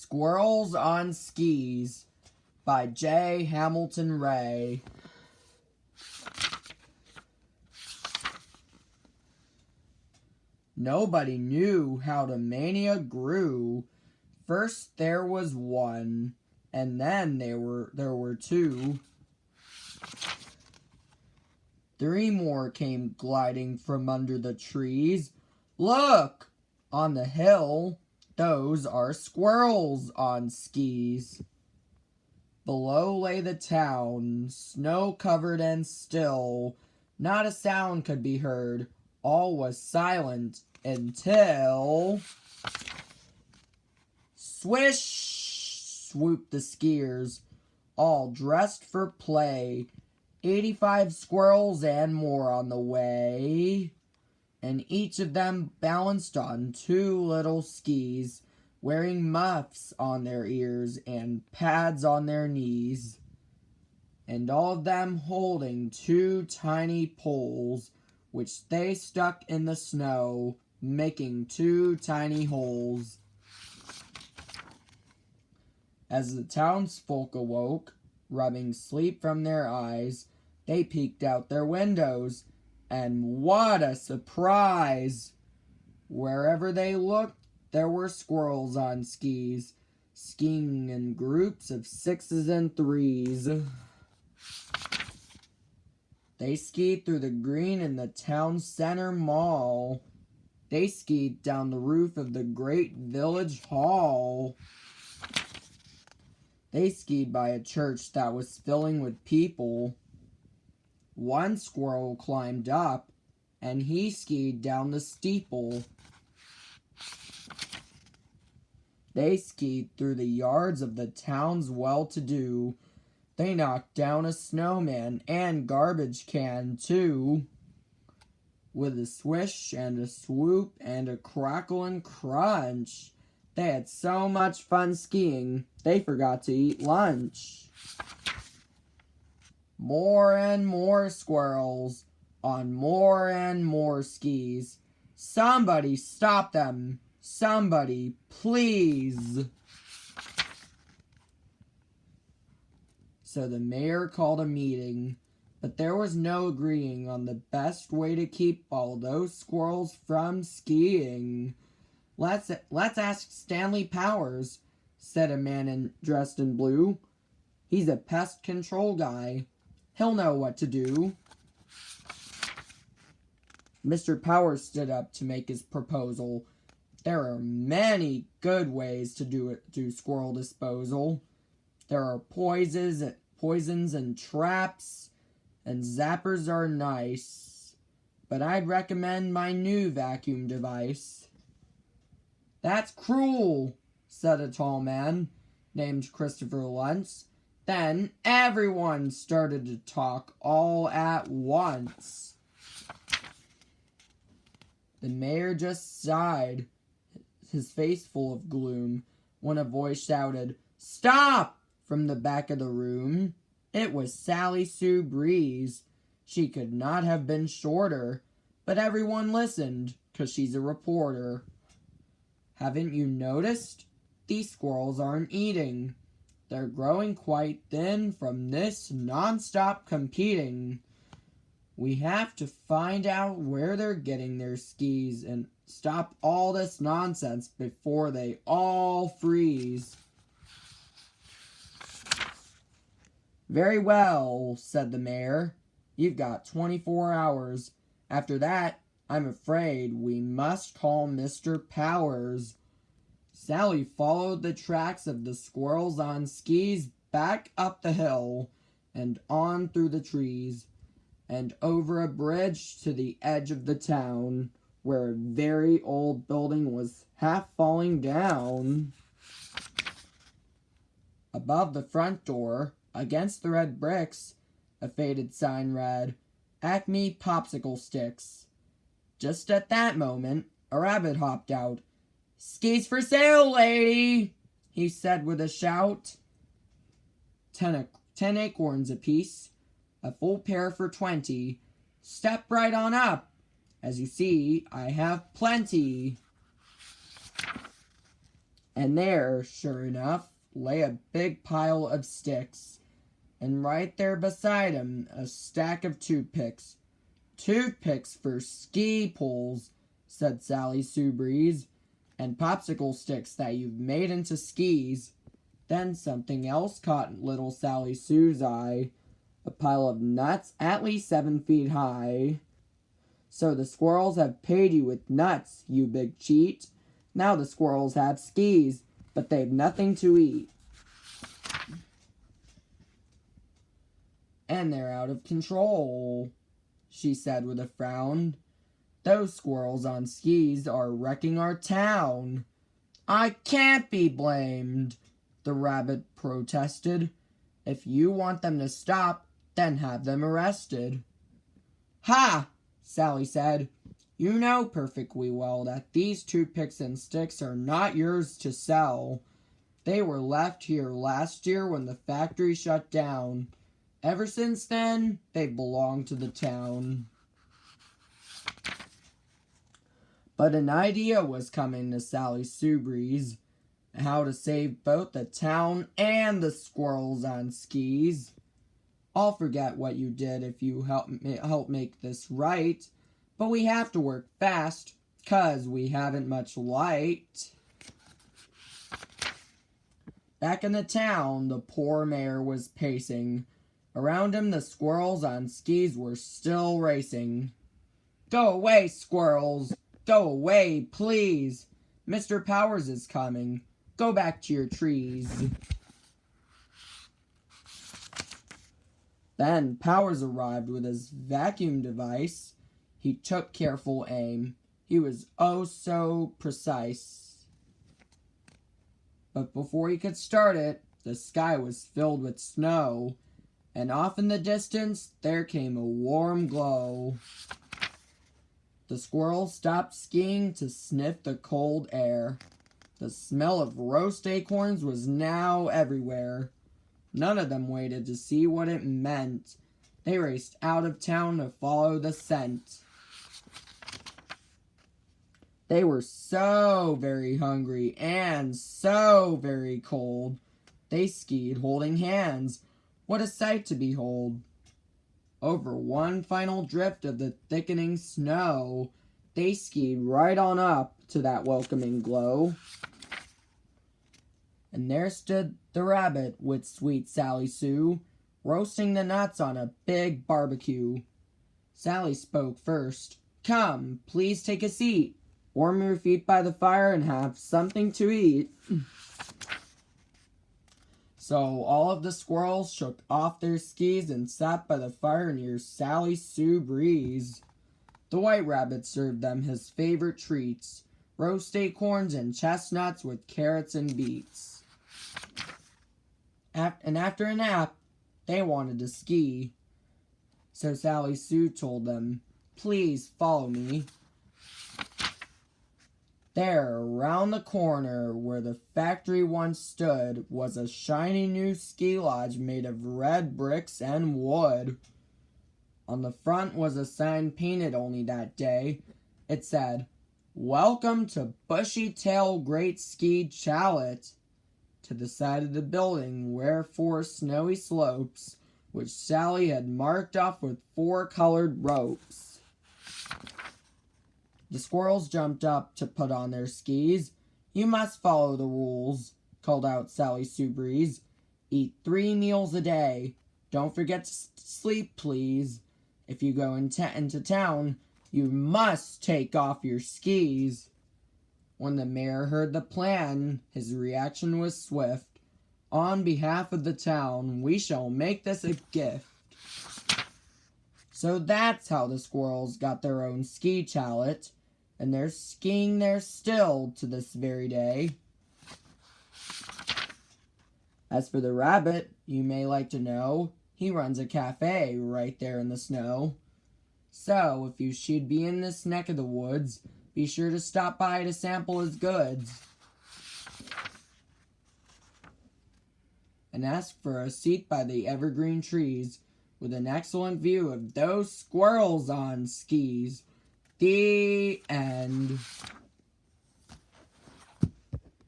Squirrels on Skis by J. Hamilton Ray. Nobody knew how the mania grew. First there was one, and then there were two. Three more came gliding from under the trees. Look! On the hill, those are squirrels on skis. Below lay the town, snow-covered and still. Not a sound could be heard. All was silent until... Swish! Swooped the skiers, all dressed for play. 85 squirrels and more on the way. And each of them balanced on two little skis, wearing muffs on their ears and pads on their knees. And all of them holding two tiny poles, which they stuck in the snow, making two tiny holes. As the townsfolk awoke, rubbing sleep from their eyes, they peeked out their windows, and what a surprise! Wherever they looked, there were squirrels on skis, skiing in groups of 6s and 3s. They skied through the green in the town center mall. They skied down the roof of the great village hall. They skied by a church that was filling with people. One squirrel climbed up, and he skied down the steeple. They skied through the yards of the town's well-to-do. They knocked down a snowman and garbage can, too. With a swish and a swoop and a crackle and crunch, they had so much fun skiing, they forgot to eat lunch. More and more squirrels on more and more skis. Somebody stop them. Somebody, please. So the mayor called a meeting, but there was no agreeing on the best way to keep all those squirrels from skiing. Let's ask Stanley Powers, said a man dressed in blue. He's a pest control guy. He'll know what to do. Mr. Powers stood up to make his proposal. There are many good ways to do squirrel disposal. There are poisons and traps, and zappers are nice. But I'd recommend my new vacuum device. That's cruel, said a tall man named Christopher Luntz. Then everyone started to talk all at once. The mayor just sighed, his face full of gloom, when a voice shouted, "Stop!" from the back of the room. It was Sally Sue Breeze. She could not have been shorter, but everyone listened, 'cause she's a reporter. Haven't you noticed? These squirrels aren't eating. They're growing quite thin from this non-stop competing. We have to find out where they're getting their skis and stop all this nonsense before they all freeze. Very well, said the mayor. You've got 24 hours. After that, I'm afraid we must call Mr. Powers. Sally followed the tracks of the squirrels on skis back up the hill and on through the trees and over a bridge to the edge of the town, where a very old building was half falling down. Above the front door, against the red bricks, a faded sign read, "Acme Popsicle Sticks." Just at that moment, a rabbit hopped out. "Skis for sale, lady," he said with a shout. 10 acorns apiece, a full pair for 20. Step right on up. As you see, I have plenty. And there, sure enough, lay a big pile of sticks. And right there beside him, a stack of toothpicks. "Toothpicks for ski poles," said Sally Sue Breeze, "and popsicle sticks that you've made into skis." Then something else caught little Sally Sue's eye. A pile of nuts at least 7 feet high. "So the squirrels have paid you with nuts, you big cheat. Now the squirrels have skis, but they've nothing to eat. And they're out of control," she said with a frown. "Those squirrels on skis are wrecking our town." "I can't be blamed," the rabbit protested. "If you want them to stop, then have them arrested." "Ha!" Sally said. "You know perfectly well that these toothpicks and sticks are not yours to sell. They were left here last year when the factory shut down. Ever since then, they've belonged to the town." But an idea was coming to Sally Sue Breeze, how to save both the town and the squirrels on skis. "I'll forget what you did if you help make this right, but we have to work fast, 'cause we haven't much light." Back in the town, the poor mayor was pacing. Around him, the squirrels on skis were still racing. "Go away, squirrels! Go away, please! Mr. Powers is coming. Go back to your trees." Then Powers arrived with his vacuum device. He took careful aim. He was oh so precise. But before he could start it, the sky was filled with snow, and off in the distance there came a warm glow. The squirrels stopped skiing to sniff the cold air. The smell of roast acorns was now everywhere. None of them waited to see what it meant. They raced out of town to follow the scent. They were so very hungry and so very cold. They skied holding hands. What a sight to behold! Over one final drift of the thickening snow, they skied right on up to that welcoming glow. And there stood the rabbit with sweet Sally Sue, roasting the nuts on a big barbecue. Sally spoke first. "Come, please take a seat. Warm your feet by the fire and have something to eat." So all of the squirrels shook off their skis and sat by the fire near Sally Sue Breeze. The white rabbit served them his favorite treats, roast acorns and chestnuts with carrots and beets. And after a nap, they wanted to ski. So Sally Sue told them, "Please follow me." There, around the corner where the factory once stood, was a shiny new ski lodge made of red bricks and wood. On the front was a sign painted only that day. It said, "Welcome to Bushy Tail Great Ski Chalet." To the side of the building were 4 snowy slopes, which Sally had marked off with 4 colored ropes. The squirrels jumped up to put on their skis. "You must follow the rules," called out Sally Sue Breeze. "Eat 3 meals a day. Don't forget to sleep, please. If you go into town, you must take off your skis." When the mayor heard the plan, his reaction was swift. "On behalf of the town, we shall make this a gift." So that's how the squirrels got their own ski chalet, and they're skiing there still to this very day. As for the rabbit, you may like to know, he runs a cafe right there in the snow. So if you should be in this neck of the woods, be sure to stop by to sample his goods. And ask for a seat by the evergreen trees with an excellent view of those squirrels on skis. The end.